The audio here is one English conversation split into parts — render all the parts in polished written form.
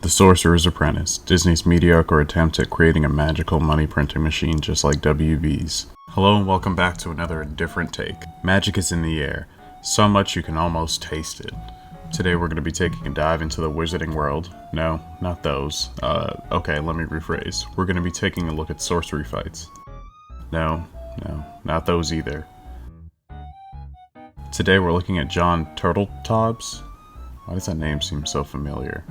The Sorcerer's Apprentice, Disney's mediocre attempt at creating a magical money printing machine just like WB's. Hello and welcome back to another Indifferent Take. Magic is in the air, so much you can almost taste it. Today we're going to be taking a dive into the wizarding world. No, not those. Okay, let me rephrase. We're going to be taking a look at sorcery fights. No, not those either. Today we're looking at John Turtletobs. Why does that name seem so familiar?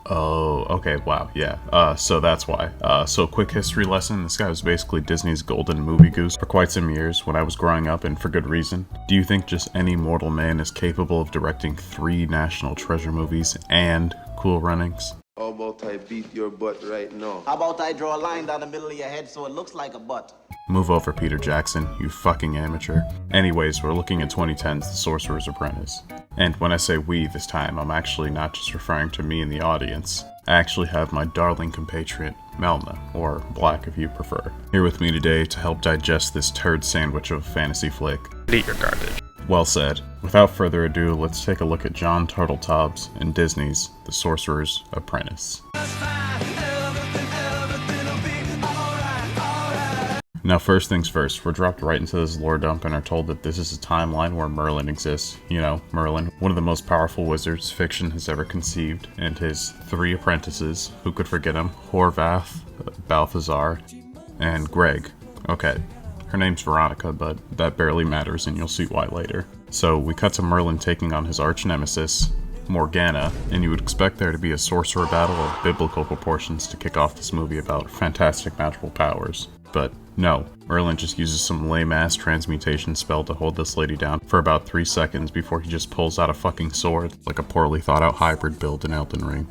Oh, okay, wow, yeah. So that's why. So quick history lesson, this guy was basically Disney's golden movie goose for quite some years when I was growing up, and for good reason. Do you think just any mortal man is capable of directing 3 National Treasure movies and Cool Runnings? How about I beat your butt right now? How about I draw a line down the middle of your head so it looks like a butt? Move over, Peter Jackson, you fucking amateur. Anyways, we're looking at 2010's The Sorcerer's Apprentice. And when I say we this time, I'm actually not just referring to me in the audience. I actually have my darling compatriot, Melna, or Black if you prefer, here with me today to help digest this turd sandwich of a fantasy flick. Eat your garbage. Well said. Without further ado, let's take a look at John Turtletobs and Disney's The Sorcerer's Apprentice. Now first things first, we're dropped right into this lore dump and are told that this is a timeline where Merlin exists. You know, Merlin, one of the most powerful wizards fiction has ever conceived, and his 3 apprentices, who could forget him, Horvath, Balthazar, and Greg. Okay, her name's Veronica, but that barely matters and you'll see why later. So we cut to Merlin taking on his arch nemesis, Morgana, and you would expect there to be a sorcerer battle of biblical proportions to kick off this movie about fantastic magical powers. But no, Merlin just uses some lame-ass transmutation spell to hold this lady down for about 3 seconds before he just pulls out a fucking sword, like a poorly thought-out hybrid build in Elden Ring.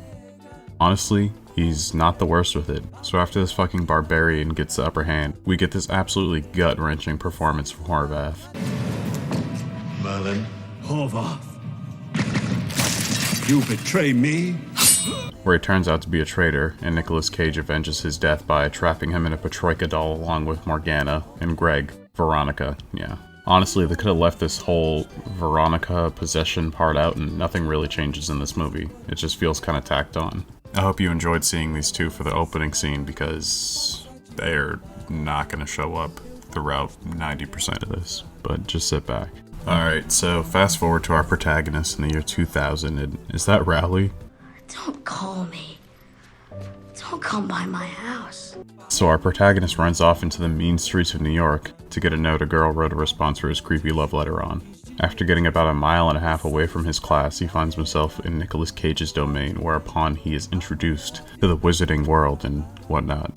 Honestly, he's not the worst with it, so after this fucking barbarian gets the upper hand, we get this absolutely gut-wrenching performance from Horvath. Merlin, Horvath, you betray me? Where he turns out to be a traitor, and Nicolas Cage avenges his death by trapping him in a Patroika doll along with Morgana and Greg. Veronica, yeah. Honestly, they could have left this whole Veronica possession part out and nothing really changes in this movie. It just feels kind of tacked on. I hope you enjoyed seeing these two for the opening scene because they're not going to show up throughout 90% of this, but just sit back. Alright, so fast forward to our protagonist in the year 2000, and is that Rowley? Don't call me. Don't come by my house. So our protagonist runs off into the mean streets of New York to get a note a girl wrote a response for his creepy love letter on. After getting about 1.5 miles away from his class, he finds himself in Nicolas Cage's domain, whereupon he is introduced to the wizarding world and whatnot,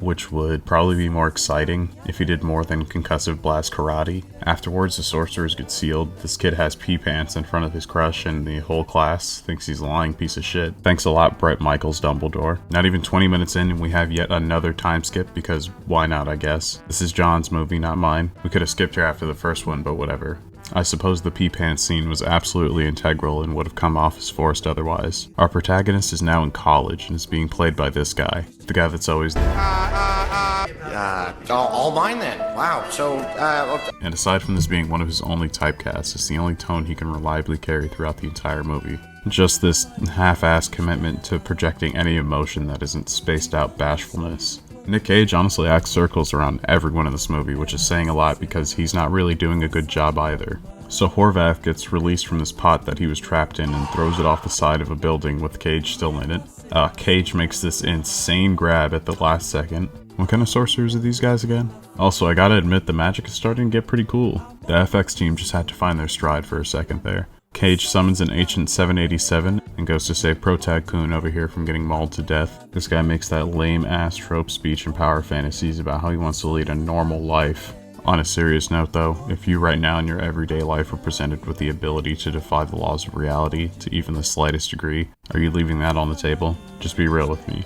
which would probably be more exciting if he did more than concussive blast karate. Afterwards, the sorcerers get sealed. This kid has pee pants in front of his crush, and the whole class thinks he's a lying piece of shit. Thanks a lot, Bret Michaels Dumbledore. Not even 20 minutes in, and we have yet another time skip, because why not, I guess. This is John's movie, not mine. We could have skipped here after the first one, but whatever. I suppose the pee pants scene was absolutely integral and would have come off as forced otherwise. Our protagonist is now in college and is being played by this guy. The guy that's always all mine then. Wow, so, And aside from this being one of his only typecasts, it's the only tone he can reliably carry throughout the entire movie. Just this half-assed commitment to projecting any emotion that isn't spaced out bashfulness. Nick Cage honestly acts circles around everyone in this movie, which is saying a lot because he's not really doing a good job either. So Horvath gets released from this pot that he was trapped in and throws it off the side of a building with Cage still in it. Cage makes this insane grab at the last second. What kind of sorcerers are these guys again? Also, I gotta admit the magic is starting to get pretty cool. The FX team just had to find their stride for a second there. Cage summons an ancient 787 and goes to save Protag Kun over here from getting mauled to death. This guy makes that lame-ass trope speech in power fantasies about how he wants to lead a normal life. On a serious note though, if you right now in your everyday life were presented with the ability to defy the laws of reality to even the slightest degree, are you leaving that on the table? Just be real with me.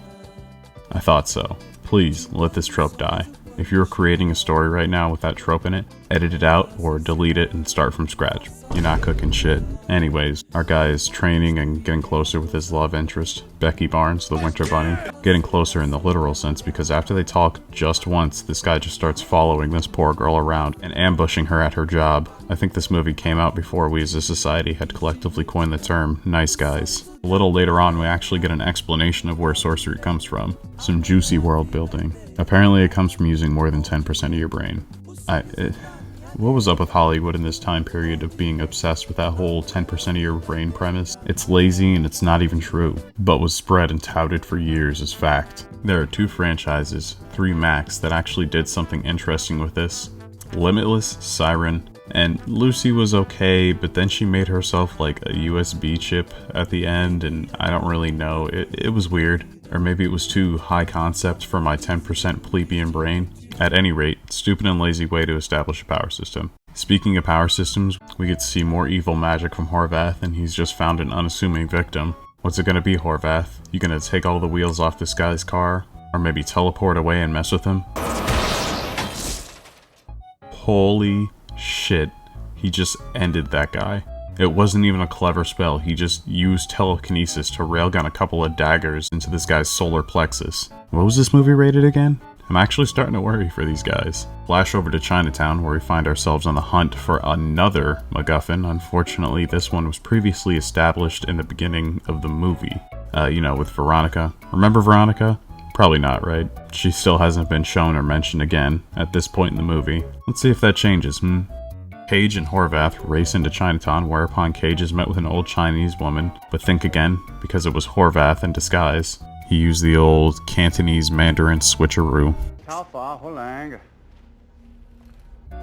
I thought so. Please, let this trope die. If you were creating a story right now with that trope in it, edit it out or delete it and start from scratch. You're not cooking shit. Anyways, our guy is training and getting closer with his love interest, Becky Barnes, the Winter Bunny. Getting closer in the literal sense because after they talk just once, this guy just starts following this poor girl around and ambushing her at her job. I think this movie came out before we as a society had collectively coined the term nice guys. A little later on, we actually get an explanation of where sorcery comes from. Some juicy world building. Apparently it comes from using more than 10% of your brain. What was up with Hollywood in this time period of being obsessed with that whole 10% of your brain premise? It's lazy and it's not even true, but was spread and touted for years as fact. There are 2 franchises, 3 max, that actually did something interesting with this. Limitless, Siren, and Lucy was okay, but then she made herself like a USB chip at the end, and I don't really know. It was weird. Or maybe it was too high concept for my 10% plebeian brain. At any rate, stupid and lazy way to establish a power system. Speaking of power systems, we get to see more evil magic from Horvath, and he's just found an unassuming victim. What's it gonna be, Horvath? You gonna take all the wheels off this guy's car? Or maybe teleport away and mess with him? Holy shit, he just ended that guy. It wasn't even a clever spell, he just used telekinesis to railgun a couple of daggers into this guy's solar plexus. What was this movie rated again? I'm actually starting to worry for these guys. Flash over to Chinatown, where we find ourselves on the hunt for another MacGuffin. Unfortunately, this one was previously established in the beginning of the movie. With Veronica. Remember Veronica? Probably not, right? She still hasn't been shown or mentioned again at this point in the movie. Let's see if that changes, Cage and Horvath race into Chinatown, whereupon Cage is met with an old Chinese woman, but think again, because it was Horvath in disguise. He used the old Cantonese Mandarin switcheroo.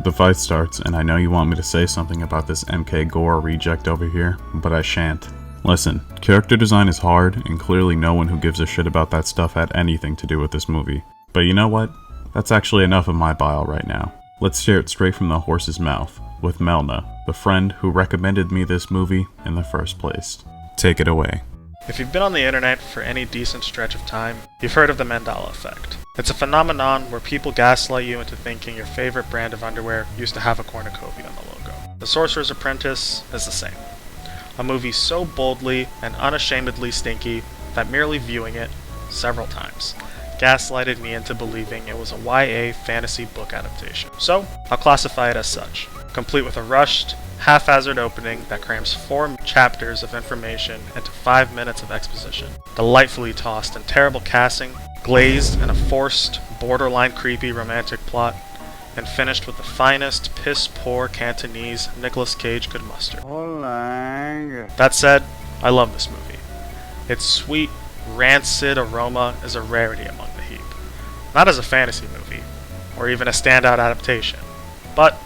The fight starts, and I know you want me to say something about this MK Gore reject over here, but I shan't. Listen, character design is hard, and clearly no one who gives a shit about that stuff had anything to do with this movie. But you know what? That's actually enough of my bile right now. Let's hear it straight from the horse's mouth, with Melna, the friend who recommended me this movie in the first place. Take it away. If you've been on the internet for any decent stretch of time, you've heard of the Mandela effect. It's a phenomenon where people gaslight you into thinking your favorite brand of underwear used to have a cornucopia on the logo. The Sorcerer's Apprentice is the same. A movie so boldly and unashamedly stinky that merely viewing it, several times, gaslighted me into believing it was a YA fantasy book adaptation. So, I'll classify it as such, complete with a rushed, haphazard opening that crams 4 chapters of information into 5 minutes of exposition, delightfully tossed and terrible casting, glazed in a forced, borderline creepy romantic plot, and finished with the finest piss-poor Cantonese Nicolas Cage could muster. That said, I love this movie. Its sweet, rancid aroma is a rarity among the heap. Not as a fantasy movie, or even a standout adaptation, but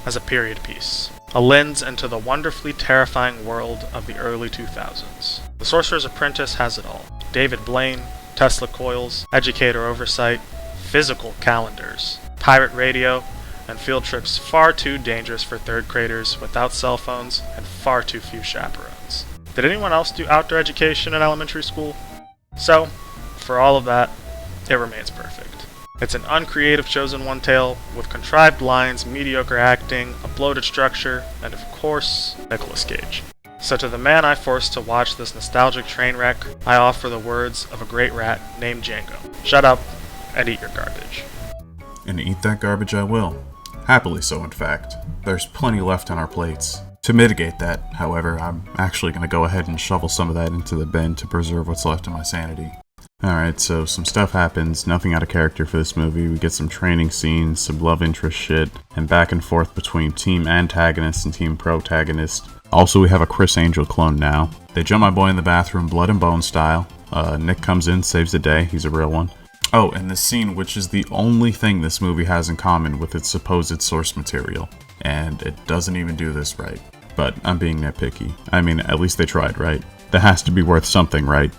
as a period piece. A lens into the wonderfully terrifying world of the early 2000s. The Sorcerer's Apprentice has it all. David Blaine, Tesla coils, educator oversight, physical calendars, pirate radio, and field trips far too dangerous for 3rd graders without cell phones and far too few chaperones. Did anyone else do outdoor education in elementary school? So, for all of that, it remains perfect. It's an uncreative chosen one tale with contrived lines, mediocre acting, a bloated structure, and of course, Nicolas Cage. So to the man I forced to watch this nostalgic train wreck, I offer the words of a great rat named Django. Shut up and eat your garbage. And eat that garbage I will. Happily so, in fact. There's plenty left on our plates. To mitigate that, however, I'm actually going to go ahead and shovel some of that into the bin to preserve what's left of my sanity. Alright, so some stuff happens, nothing out of character for this movie. We get some training scenes, some love interest shit, and back and forth between team antagonist and team protagonist. Also, we have a Chris Angel clone now. They jump my boy in the bathroom, blood and bone style. Nick comes in, saves the day, he's a real one. Oh, and this scene, which is the only thing this movie has in common with its supposed source material. And it doesn't even do this right. But I'm being nitpicky. I mean, at least they tried, right? That has to be worth something, right?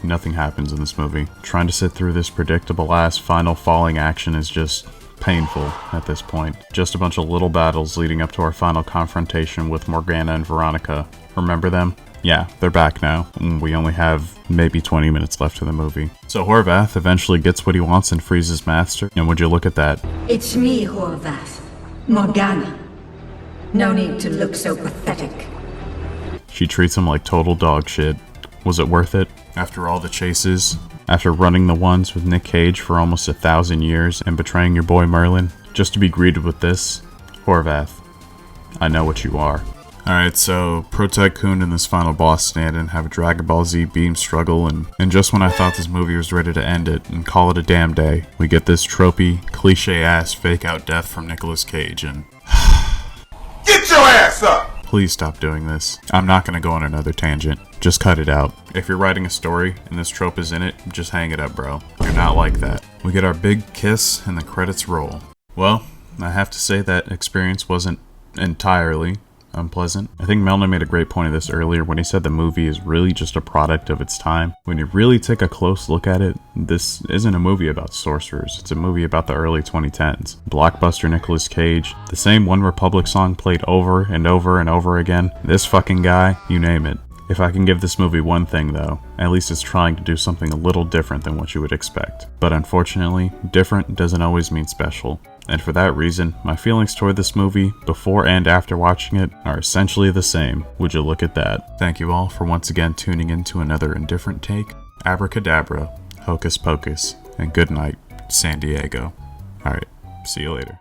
Nothing happens in this movie. Trying to sit through this predictable ass final falling action is just painful at this point. Just a bunch of little battles leading up to our final confrontation with Morgana and Veronica. Remember them? Yeah, they're back now. We only have maybe 20 minutes left in the movie. So Horvath eventually gets what he wants and frees his master. And would you look at that? It's me, Horvath. Morgana. No need to look so pathetic. She treats him like total dog shit. Was it worth it? After all the chases? After running the ones with Nick Cage for almost 1,000 years and betraying your boy Merlin? Just to be greeted with this? Horvath, I know what you are. Alright, so Pro Tycoon and this final boss stand-in have a Dragon Ball Z beam struggle, and just when I thought this movie was ready to end it and call it a damn day, we get this tropey, cliche-ass fake-out death from Nicolas Cage, and... Get your ass up! Please stop doing this. I'm not gonna go on another tangent. Just cut it out. If you're writing a story and this trope is in it, just hang it up, bro. You're not like that. We get our big kiss and the credits roll. Well, I have to say that experience wasn't entirely unpleasant. I think Melna made a great point of this earlier when he said the movie is really just a product of its time. When you really take a close look at it, this isn't a movie about sorcerers. It's a movie about the early 2010s. Blockbuster Nicolas Cage, the same One Republic song played over and over and over again. This fucking guy, you name it. If I can give this movie one thing though, at least it's trying to do something a little different than what you would expect. But unfortunately, different doesn't always mean special. And for that reason, my feelings toward this movie, before and after watching it, are essentially the same. Would you look at that? Thank you all for once again tuning in to another Indifferent Take. Abracadabra, hocus pocus, and good night, San Diego. Alright, see you later.